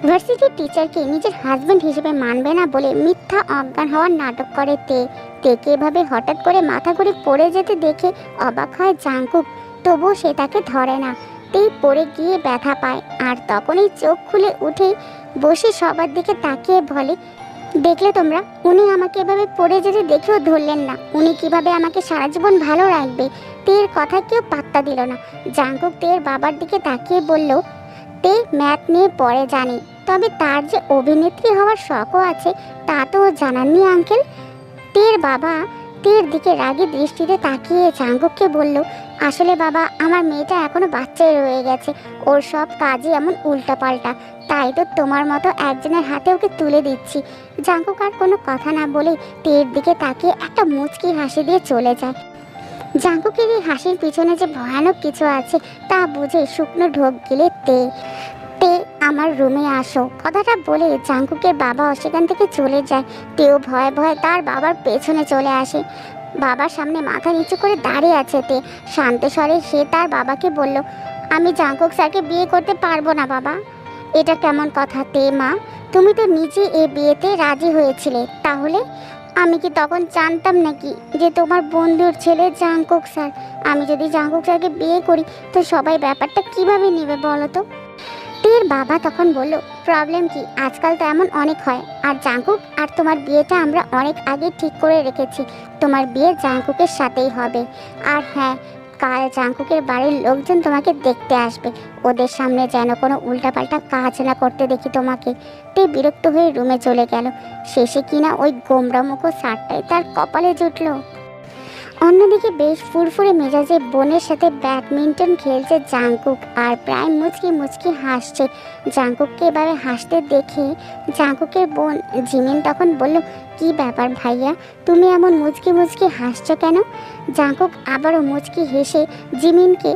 ভার্সিটির টিচারকে নিজের হাজবেন্ড হিসেবে মানবে না বলে মিথ্যা অজ্ঞান হওয়ার নাটক করে তেকে এভাবে হঠাৎ করে মাথা ঘুরে পড়ে যেতে দেখে অবাক হয় জাংকুক। তবুও সে তাকে ধরে না। তে পড়ে গিয়ে ব্যথা পায় আর তখনই চোখ খুলে উঠে বসে সবার দিকে তাকিয়ে বলে, দেখলে তোমরা, উনি আমাকে এভাবে পড়ে যেতে দেখেও ধরলেন না। উনি কিভাবে আমাকে সারা জীবন ভালো রাখবে। তের কথা কেউ পাত্তা দিল না। জাংকুক তের বাবার দিকে তাকিয়ে বলল, তে ম্যাথ নিয়ে পড়ে জানে, তবে তার যে অভিনেত্রী হওয়ার শখও আছে তা তো জানাননি আঙ্কেল। তের বাবা তের দিকে রাগী দৃষ্টিতে তাকিয়ে জাংকুককে বলল, আসলে বাবা, আমার মেয়েটা এখনো বাচ্চাই রয়ে গেছে। ওর সব কাজই এমন উল্টাপাল্টা, তাই তো তোমার মতো একজনের হাতে ওকে তুলে দিচ্ছি। জাংকুক আর কোনো কথা না বলে তের দিকে তাকিয়ে একটা মুচকি হাসি দিয়ে চলে যায়। জাংকুকের এই হাসির পিছনে যে ভয়ানক কিছু আছে তা বুঝে শুকনো ঢোক গিলে তে আমার রুমে আসো কথাটা বলে জাংকুকের বাবা সেখান থেকে চলে যায়। তেও ভয়ে ভয়ে তার বাবার পেছনে চলে আসে। বাবার সামনে মাথা নিচু করে দাঁড়িয়ে আছে তে। শান্ত স্বরে সে তার বাবাকে বলল, আমি জাংকুক স্যারকে বিয়ে করতে পারবো না বাবা। এটা কেমন কথা তে মা? তুমি তো নিজে এই বিয়েতে রাজি হয়েছিলে। তাহলে আমি কি তখন জানতাম নাকি যে তোমার বন্ধুর ছেলে জাংকুক স্যার? আমি যদি জাংকুক স্যারকে বিয়ে করি তো সবাই ব্যাপারটা কিভাবে নেবে বলো তো? তের বাবা তখন বলল, প্রবলেম কি, আজকাল তো এমন অনেক হয়। আর জাংকুক আর তোমার বিয়েটা আমরা অনেক আগে ঠিক করে রেখেছি। তোমার বিয়ে জাংকুকের সাথেই হবে। আর হ্যাঁ, কাল জাংকুকের বাড়ির লোকজন তোমাকে দেখতে আসবে। ওদের সামনে যেন কোনো উল্টাপাল্টা কাজ না করতে দেখি তোমাকে। তে বিরক্ত হয়ে রুমে চলে গেল। শেষে কিনা ওই গোমরামুখো সারটাই তার কপালে জুটল। অন্যদিকে বেশ ফুরফুরে মেজাজে বোনের সাথে ব্যাডমিন্টন খেলছে জাংকুক আর প্রায় মুচকি মুচকি হাসছে। জাংকুককে এভাবে হাসতে দেখে জাংকুকের বোন জিমিন তখন বলল, কি ব্যাপার ভাইয়া, তুমি এমন মুচকি মুচকি হাসছো কেন? জাংকুক আবারও মুচকি হেসে জিমিনকে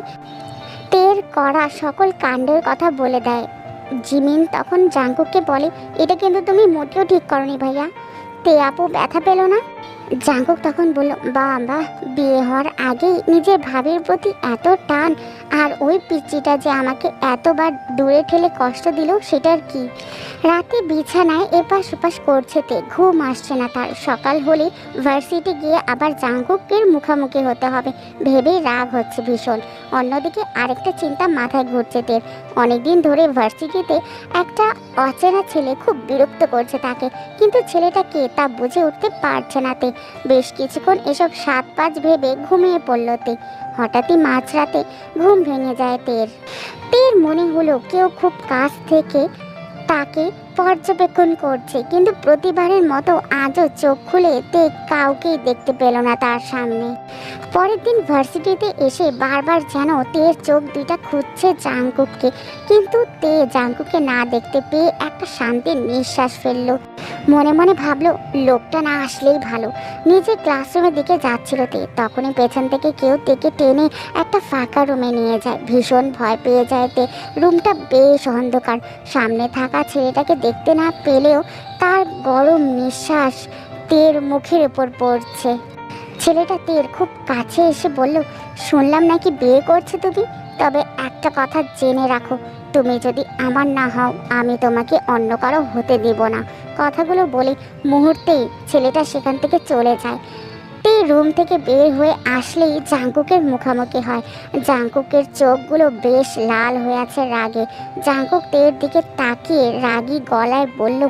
তের করা সকল কাণ্ডের কথা বলে দেয়। জিমিন তখন জাংকুককে বলে, এটা কিন্তু তুমি মোটেও ঠিক করনি ভাইয়া। তে আপু ব্যথা পেল না? জাংকুক তখন বলল, বাবা, বিয়ে হওয়ার আগেই নিজের ভাবির প্রতি এত টান, আর ওই পিচ্চিটা যে আমাকে এতবার দূরে ঠেলে কষ্ট দিল সেটার কি? রাতে বিছানায় এপাশ ওপাশ করছে তে, ঘুম আসছে না তার। সকাল হলে ভার্সিটি গিয়ে আবার জাংকুকের মুখোমুখি হতে হবে ভেবেই রাগ হচ্ছে ভীষণ। অন্যদিকে আরেকটা চিন্তা মাথায় ঘুরছে তের। অনেকদিন ধরে ভার্সিটিতে একটা অচেনা ছেলে খুব বিরক্ত করছে তাকে, কিন্তু ছেলেটা কে তা বুঝে উঠতে পারছে না তে। বেশ কিছুক্ষণ এসব সাত পাঁচ ভেবে ঘুমিয়ে পড়ল তে। হঠাৎই মাঝরাতে ঘুম ভেঙে যায় তের মনে হলো কেউ খুব কাছ থেকে তাকে পর্যবেক্ষণ করছে, কিন্তু প্রতিবারের মতো আজও চোখ খুলে তে কাউকেই দেখতে পেল না তার সামনে। পরের দিন ভার্সিটিতে এসে বারবার যেন তের চোখ দুইটা খুঁজছে জাংকুককে, কিন্তু তে জাংকুককে না দেখতে পেয়ে একটা শান্তির নিঃশ্বাস ফেলল। মনে মনে ভাবলো, লোকটা না আসলেই ভালো। নিজের ক্লাসরুমের দিকে যাচ্ছিল তে, তখনই পেছন থেকে কেউ তেকে টেনে একটা ফাঁকা রুমে নিয়ে যায়। ভীষণ ভয় পেয়ে যায় তে। রুমটা বেশ অন্ধকার। সামনে থাকা ছেলেটাকে দেখতে না পেলেও তার গরম নিঃশ্বাস তের মুখের উপর পড়ছে। ছেলেটা তের খুব কাছে এসে বলল, শুনলাম নাকি বিয়ে করছে তুমি? তবে একটা কথা জেনে রাখো, তুমি যদি আমার না হও আমি তোমাকে অন্য কারো হতে দেব না। কথাগুলো বলে মুহূর্তেই ছেলেটা সেখান থেকে চলে যায়। তে রুম থেকে বের হয়ে আসলেই জাংকুকের মুখোমুখি হয়। জাংকুকের চোখগুলো বেশ লাল হয়ে আছে রাগে। জাংকুক তের দিকে তাকিয়ে রাগী গলায় বলল,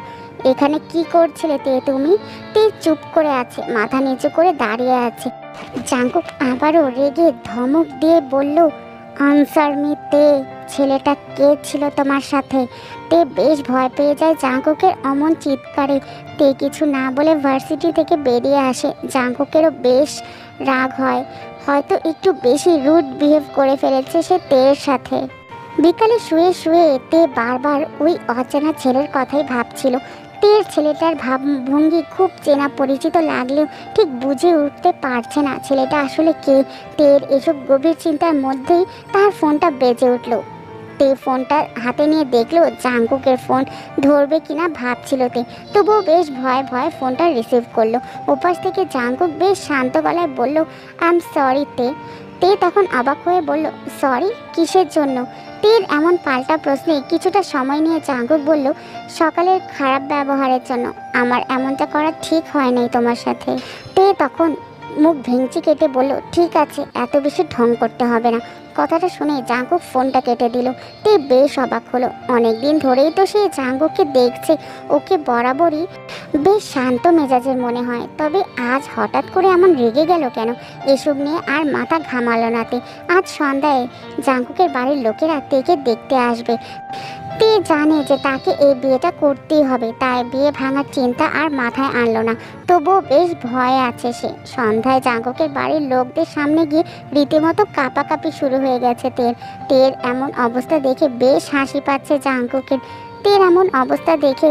এখানে কি করছিলে তে তুমি? তে চুপ করে আছে, মাথা নিচু করে দাঁড়িয়ে আছে। জাংকুক আবারও রেগে ধমক দিয়ে বলল, আনসার মি তে, ছেলেটা কে ছিল তোমার সাথে? তে বেশ ভয় পেয়ে যায় জাংকুকের অমন চিৎকারে। তে কিছু না বলে ভার্সিটি থেকে বেরিয়ে আসে। জাংকুকেরও বেশ রাগ হয়, হয়তো একটু বেশি রুড বিহেভ করে ফেলেছে সে তের সাথে। বিকালে শুয়ে শুয়ে তে বারবার ওই অচেনা ছেলের কথাই ভাবছিল। তের ছেলেটার ভাবভঙ্গি খুব চেনা পরিচিত লাগলেও ঠিক বুঝে উঠতে পারছে না ছেলেটা আসলে কে। তের এসব গভীর চিন্তার মধ্যেই তার ফোনটা বেজে উঠল। তে ফোনটা হাতে নিয়ে দেখলো জাংকুকের ফোন। ধরবে কিনা ভাবছিল তে, তবুও বেশ ভয়ে ভয়ে ফোনটা রিসিভ করলো। ওপাশ থেকে জাংকুক বেশ শান্ত গলায় বলল, আই এম সরি তে। তে তখন অবাক হয়ে বলল, সরি কিসের জন্য? তে তীর এমন পাল্টা প্রশ্নে কিছুটা সময় নিয়ে জাঙ্কুক বলল, সকালের খারাপ ব্যবহারের জন্য আমার এমনটা করা ঠিক হয় নাই তোমার সাথে। তে তখন মুখ ভেঙচি কেটে বলল, ঠিক আছে, এত বেশি ঢং করতে হবে না। কথাটা শুনে জাঙ্কুক ফোনটা কেটে দিল। তে বেশ অবাক হলো, অনেকদিন ধরেই তো সে জাঙ্কুককে দেখছে, ওকে বরাবরই বেশ শান্ত মেজাজের মনে হয়, তবে আজ হঠাৎ করে এমন রেগে গেল কেন? এসব নিয়ে আর মাথা ঘামালো না তে। আজ সন্ধ্যায় জাঙ্কুকের বাড়ির লোকেরা তেকে দেখতে আসবে। তে জানে যে তাকে এই বিয়েটা করতেই হবে, তাই বিয়ে ভাঙার চিন্তা আর মাথায় আনলো না। তবুও বেশ ভয়ে আছে সে। সন্ধ্যায় জাঙ্কুকের বাড়ির লোকদের সামনে গিয়ে রীতিমতো কাঁপাকাঁপি শুরু হয়ে গেছে তের এমন অবস্থা দেখে বেশ হাসি পাচ্ছে জাঙ্কুকের। তের এমন অবস্থা দেখে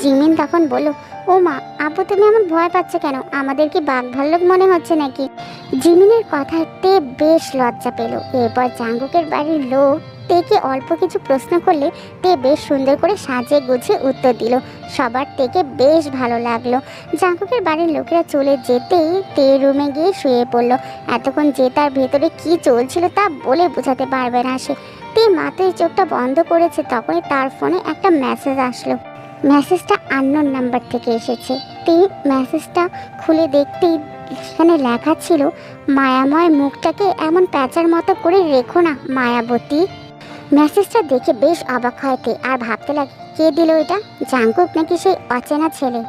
জিমিন তখন বলল, ও মা, আপু তুমি এমন ভয় পাচ্ছ কেন? আমাদের কি বাঘ ভাল্লুক মনে হচ্ছে নাকি? জিমিনের কথায় তে বেশ লজ্জা পেল। এরপর জাঙ্কুকের বাড়ির লোক তেকে অল্প কিছু প্রশ্ন করলে তে বেশ সুন্দর করে সাজিয়ে গুছিয়ে উত্তর দিল। সবার তেকে বেশ ভালো লাগলো। জাঙ্কুকের বাড়ির লোকেরা চলে যেতেই তে রুমে গিয়ে শুয়ে পড়লো। এতক্ষণ যে তার ভেতরে কি চলছিল তা বলে বোঝাতে পারবে না সে। তে মাথায় চোখটা বন্ধ করেছে, তখনই তার ফোনে একটা মেসেজ আসলো। মেসেজটা আননোন নাম্বার থেকে এসেছে। তে মেসেজটা খুলে দেখতেই সেখানে লেখা ছিল, মায়াময় মুখটাকে এমন প্যাঁচার মতো করে রেখো না মায়াবতী। মেসেজটা দেখে বেশ অবাক হয় তে, আর ভাবতে লাগে কে দিল এটা, জাঙ্কুক নাকি সেই অচেনা ছেলে।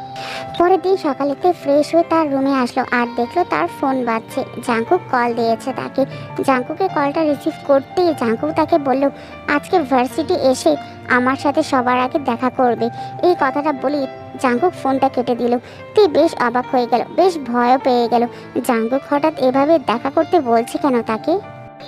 পরের দিন সকালেতে ফ্রেশ হয়ে তার রুমে আসলো আর দেখলো তার ফোন বাজছে। জাঙ্কুক কল দিয়েছে তাকে। জাঙ্কুকের কলটা রিসিভ করতেই জাঙ্কুক তাকে বলল, আজকে ভার্সিটি এসে আমার সাথে সবার আগে দেখা করবে। এই কথাটা বলি জাঙ্কুক ফোনটা কেটে দিল। তে বেশ অবাক হয়ে গেল, বেশ ভয়ও পেয়ে গেল। জাঙ্কুক হঠাৎ এভাবে দেখা করতে বলছে কেন তাকে?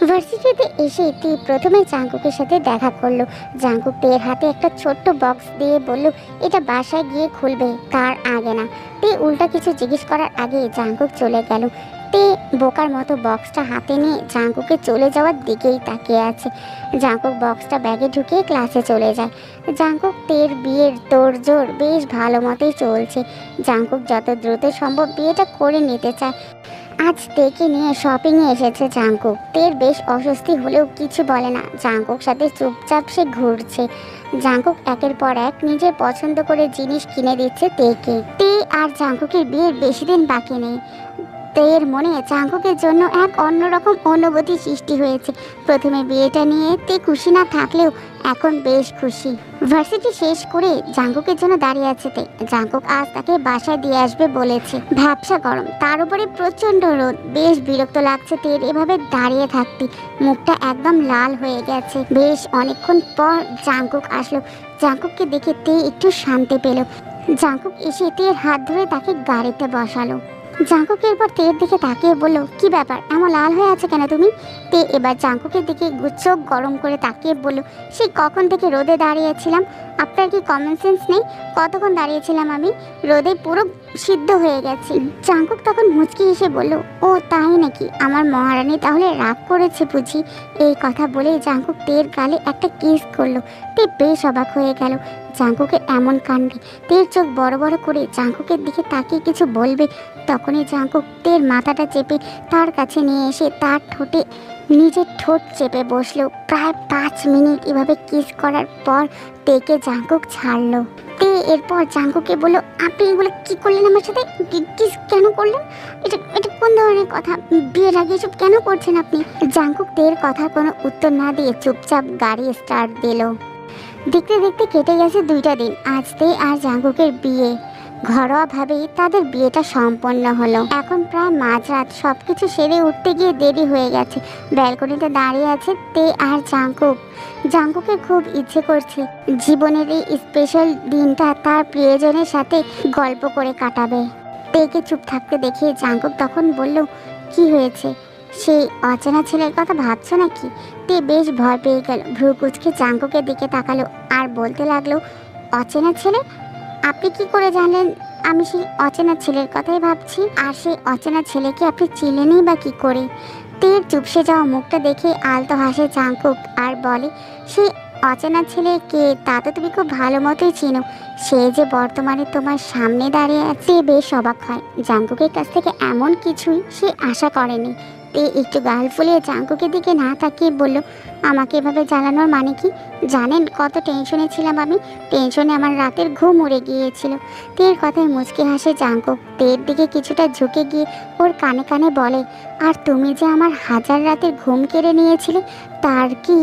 ভার্সিটিতে এসে তে প্রথমে জাঙ্কুকের সাথে দেখা করলো। জাঙ্কুক তের হাতে একটা ছোট্ট বক্স দিয়ে বলল, এটা বাসায় গিয়ে খুলবে, তার আগে না। তে উল্টা কিছু জিজ্ঞেস করার আগে জাঙ্কুক চলে গেল। তে বোকার মতো বক্সটা হাতে নিয়ে জাঙ্কুকে চলে যাওয়ার দিকেই তাকিয়ে আছে। জাঙ্কুক বক্সটা ব্যাগে ঢুকিয়ে ক্লাসে চলে যায়। জাঙ্কুক তের বিয়ের তোড়জোড় বেশ ভালো মতোই চলছে। জাঙ্কুক যত দ্রুত সম্ভব বিয়েটা করে নিতে চায়। আজ তেকে নিয়ে শপিংয়ে এসেছে জাঙ্কুক। তের বেশ অস্বস্তি হলেও কিছু বলে না। জাঙ্কুক সাথে চুপচাপ সে ঘুরছে। জাঙ্কুক একের পর এক নিজের পছন্দ করে জিনিস কিনে দিচ্ছে তেকে। তে আর জাঙ্কুকের বিয়ের বেশি দিন বাকি নেই। তের মনে জাঙ্কুকের জন্য এক অন্যরকম অনুভূতি সৃষ্টি হয়েছে। প্রথমে বিয়েটা নিয়ে তে খুশি না থাকলেও এখন বেশ খুশি। ভার্সিটি শেষ করে জাঙ্কুকের জন্য দাঁড়িয়ে আছে তে। জাঙ্কুক আজ তাকে বাসায় দিয়ে আসবে বলেছে। ভ্যাপসা গরম, তার উপরে প্রচন্ড রোদ। বেশ বিরক্ত লাগছে তের এভাবে দাঁড়িয়ে থাকতে। মুখটা একদম লাল হয়ে গেছে। বেশ অনেকক্ষণ পর জাঙ্কুক আসলো। জাঙ্কুককে দেখে তে একটু শান্তি পেল। জাঙ্কুক এসে তের হাত ধরে তাকে গাড়িতে বসালো। জাঙ্কুক এরপর তের দিকে তাকিয়ে বলল, কি ব্যাপার, এমন লাল হয়ে আছে কেন তুমি? তে এবার জাঙ্কুকের দিকে চোখ গরম করে তাকিয়ে বলল, সেই কখন থেকে রোদে দাঁড়িয়েছিলাম, আপনার কি কমন সেন্স নেই? কতক্ষণ দাঁড়িয়েছিলাম আমি, রোদে পুরো সিদ্ধ হয়ে গেছি। জাঙ্কুক তখন মুচকি এসে বলল, ও তাই নাকি, আমার মহারানী তাহলে রাগ করেছে বুঝি? এই কথা বলে জাঙ্কুক তের গালে একটা কিস করলো। তে বেশ অবাক হয়ে গেল জাঙ্কুকের এমন কাণ্ডে। তের চোখ বড় বড় করে জাঙ্কুকের দিকে তাকিয়ে কিছু বলবে, তখনই জাঙ্কুক তের মাথাটা চেপে তার কাছে নিয়ে এসে তার ঠোঁটে নিজের ঠোঁট চেপে বসলো। প্রায় 5 মিনিট এভাবে কিস করার পর তেকে জাঙ্কুক ছাড়লো। তে এরপর জাঙ্কুকে বলল, আপনি এগুলো কি করলেন আমার সাথে? কিস কেন করলেন? এটা এটা কোন ধরনের কথা? বিয়ের আগে এসব কেন করছেন আপনি? জাঙ্কুক তের কথার কোনো উত্তর না দিয়ে চুপচাপ গাড়ি স্টার্ট দিল। দেখতে দেখতে কেটে গেছে 2টা দিন। আজ তে আর জাঙ্কুকের বিয়ে। ঘরোয়াভাবেই তাদের বিয়েটা সম্পন্ন হলো। এখন প্রায় মাঝরাত। সবকিছু সেরে উঠতে গিয়ে দেরি হয়ে গেছে। ব্যালকনিতে দাঁড়িয়ে আছে তে আর জাঙ্কুক। জাঙ্কুকের খুব ইচ্ছে করছে জীবনের এই স্পেশাল দিনটা তার প্রিয়জনের সাথে গল্প করে কাটাবে। তেকে চুপ থাকতে দেখে জাঙ্কুক তখন বলল, কি হয়েছে? সেই অচেনা ছেলের কথা ভাবছো নাকি? তে বেশ ভয় পেয়ে গেল। ভ্রু কুচকে জাঙ্কুকের দিকে তাকালো আর বলতে লাগলো, অচেনা ছেলে? আপনি কি করে জানলেন আমি সেই অচেনা ছেলের কথাই ভাবছি? আর সেই অচেনা ছেলেকে আপনি চিনেনই বা কি করে? তের চুপসে যাওয়া মুখটা দেখে আলতো হাসে জাঙ্কুক আর বলে, সেই অচেনা ছেলে কে তা তো তুমি খুব ভালো মতোই চিনো। সে যে বর্তমানে তোমার সামনে দাঁড়িয়ে আছে। বেশ অবাক হয়। জাঙ্কুকের কাছ থেকে এমন কিছুই সে আশা করেনি। তে একটু গাল ফুলিয়ে জাঙ্কুকের দিকে না তাকিয়ে বলল, আমাকে এভাবে জ্বালানোর মানে কি? জানেন কত টেনশনে ছিলাম আমি? টেনশনে আমার রাতের ঘুম উড়ে গিয়েছিল। তের কথায় মুচকি হাসে জাঙ্কুক। তের দিকে কিছুটা ঝুঁকে গিয়ে ওর কানে কানে বলে, আর তুমি যে আমার হাজার রাতের ঘুম কেড়ে নিয়েছিলে তার কি?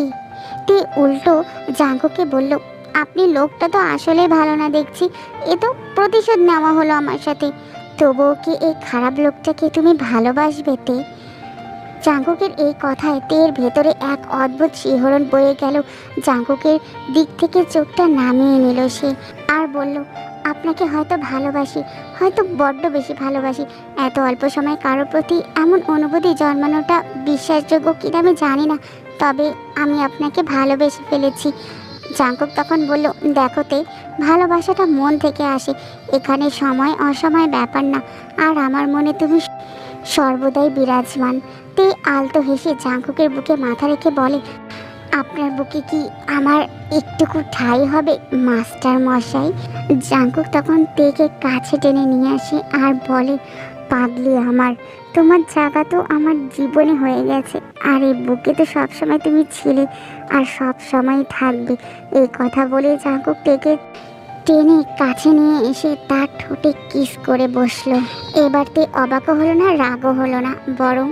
তে উল্টো জাঙ্কুকে বলল, আপনি লোকটা তো আসলে ভালো না দেখছি। এ তো প্রতিশোধ নেওয়া হলো আমার সাথে। তবুও কি এই খারাপ লোকটাকে তুমি ভালোবাসবে তে? জাঙ্কুকের এই কথায় তের ভেতরে এক অদ্ভুত শিহরণ বয়ে গেল। জাঙ্কুকের দিক থেকে চোখটা নামিয়ে নিল সে, আর বলল, আপনাকে হয়তো ভালোবাসি, হয়তো বড্ড বেশি ভালোবাসি। এত অল্প সময় কারোর প্রতি এমন অনুভূতি জন্মানোটা বিশ্বাসযোগ্য কিনা আমি জানি না, তবে আমি আপনাকে ভালোবেসে ফেলেছি। জাঙ্কুক তখন বলল, দেখোতে, ভালোবাসাটা মন থেকে আসে। এখানে সময় অসময় ব্যাপার না, আর আমার মনে তুমি সর্বদাই বিরাজমান। তে আলতো হেসে জাঙ্কুকের বুকে মাথা রেখে বলে, আপনার বুকে কি আমার একটুকু ঠাঁই হবে মাস্টার মশাই? জাঙ্কুক তখন তেকে কাছে টেনে নিয়ে আসে আর বলে, পাগলি আমার, তোমার জায়গা তো আমার জীবনে হয়ে গেছে, আর এই বুকে তো সবসময় তুমি ছিলে আর সব সময় থাকবে। এই কথা বলে জাঙ্কুক তেকে টেনে কাছে নিয়ে এসে তার ঠোঁটে কিস করে বসলো। এবার তে অবাকও হলো না, রাগও হলো না, বরং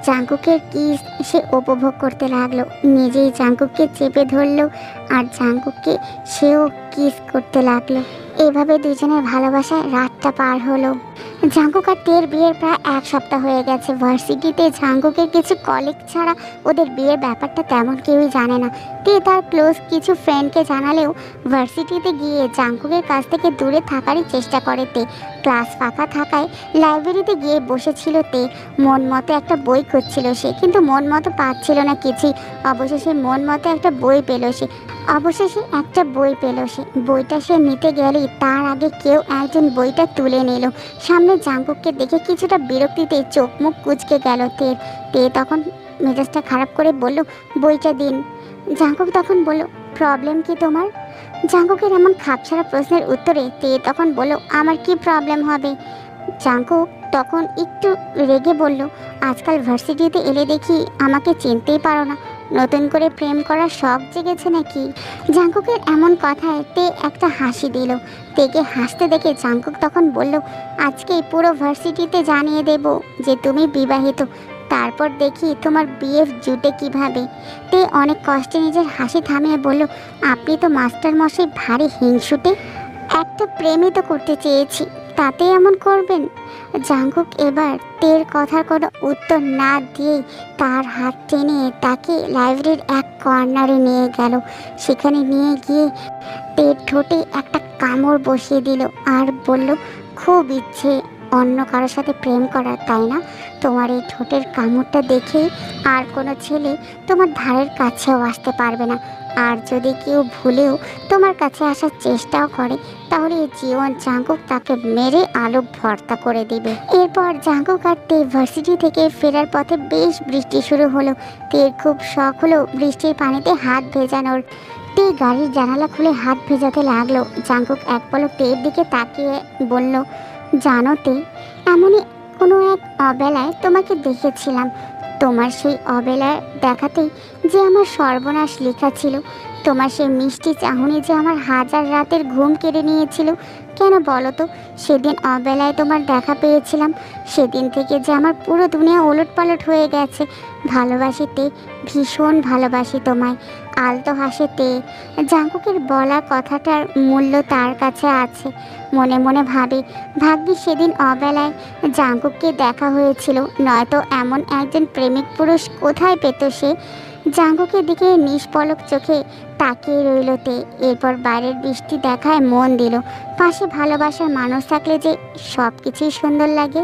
জাঙ্কুকের কিস সে উপভোগ করতে লাগলো। নিজেই জাঙ্কুককে চেপে ধরলো আর জাঙ্কুককে সেও কিস করতে লাগলো। এভাবে দুজনের ভালোবাসায় রাতটা পার হলো। জাঙ্কুক আর তের বিয়ের প্রায় এক সপ্তাহ হয়ে গেছে। ভার্সিটিতে জাঙ্কুকের কিছু কলিগ ছাড়া ওদের বিয়ের ব্যাপারটা তেমন কেউই জানে না। তে তার ক্লোজ কিছু ফ্রেন্ডকে জানালেও ভার্সিটিতে গিয়ে জাঙ্কুকের কাছ থেকে দূরে থাকারই চেষ্টা করে তে। ক্লাস ফাঁকা থাকায় লাইব্রেরিতে গিয়ে বসেছিল তে। মন মতো একটা বই খুঁজছিল সে, কিন্তু মন মতো পাচ্ছিল না কিছুই। অবশেষে মন মতো একটা বই পেল সে। বইটা সে নিতে গেলেই তার আগে কেউ একজন বইটা তুলে নিল। সামনে জাঙ্কুককে দেখে কিছুটা বিরক্তিতে চোখ মুখ কুঁচকে গেল তের। তে তখন মেজাজটা খারাপ করে বলল, বইটা দিন। জাঙ্কুক তখন বলল, প্রবলেম কি তোমার? জাঙ্কুকের এমন খাপছাড়া প্রশ্নের উত্তরে তে তখন বলল, আমার কি প্রবলেম হবে? জাঙ্কুক তখন একটু রেগে বলল, আজকাল ভার্সিটিতে এলে দেখি আমাকে চিনতেই পারো না, নতুন করে প্রেম করার শখ জেগেছে নাকি? জাঙ্কুকের এমন কথায় তে একটা হাসি দিল। তেকে হাসতে দেখে জাঙ্কুক তখন বলল, আজকেই পুরো ভার্সিটিতে জানিয়ে দেব যে তুমি বিবাহিত, তারপর দেখি তোমার বিয়ে জুটে কিভাবে। তে অনেক কষ্টে নিজের হাসি থামিয়ে বলল, আপনি তো মাস্টার মশাই ভারী হিংসুটে। একটা প্রেমই তো করতে চেয়েছি, তাতে এমন করবেন? জাঙ্কুক এবার তের কথার কোনো উত্তর না দিয়েই তার হাত টেনে তাকে লাইব্রেরির এক কর্নারে নিয়ে গেল। সেখানে নিয়ে গিয়ে তের ঠোঁটে একটা কামড় বসিয়ে দিল আর বলল, খুব ইচ্ছে অন্য কারোর সাথে প্রেম করার, তাই না? তোমার এই ঠোঁটের কামড়টা দেখে আর কোনো ছেলে তোমার ধারের কাছেও আসতে পারবে না। আর যদি কেউ ভুলেও তোমার কাছে আসার চেষ্টাও করে, তাহলে এই জীবন জাঙ্কুক তাকে মেরে আলু ভর্তা করে দিবে। এরপর জাঙ্কুক আর তে ভার্সিটি থেকে ফেরার পথে বেশ বৃষ্টি শুরু হলো। তের খুব শখ হলো বৃষ্টির পানিতে হাত ভেজানোর। তে গাড়ির জানালা খুলে হাত ভেজাতে লাগলো। জাঙ্কুক এক পলক তের দিকে তাকিয়ে বলল, জানো তে, এমনই কোনো এক অবেলায় তোমাকে দেখেছিলাম। তোমার সেই অবেলায় দেখাতেই যে আমার সর্বনাশ লেখা ছিল। তোমার সেই মিষ্টি চাহনি যে আমার হাজার রাতের ঘুম কেড়ে নিয়েছিল। কেন বলো তো? সেদিন অবেলায় তোমার দেখা পেয়েছিলাম, সেদিন থেকে যে আমার পুরো দুনিয়া ওলটপালট হয়ে গেছে। ভালোবাসি তে, ভীষণ ভালোবাসি তোমায়। আলতো হাসে তে। জাঙ্কুকের বলা কথাটার মূল্য তার কাছে আছে। মনে মনে ভাবে, ভাগ্যি সেদিন অবেলায় জাঙ্কুককে দেখা হয়েছিল, নয়তো এমন একজন প্রেমিক পুরুষ কোথায় পেত সে? জাঙ্কুকের দিকে নিষ্পলক চোখে তাকিয়ে রইল তে। এরপর বাইরের বৃষ্টি দেখায় মন দিল। পাশে ভালোবাসার মানুষ থাকলে যে সব কিছুই সুন্দর লাগে।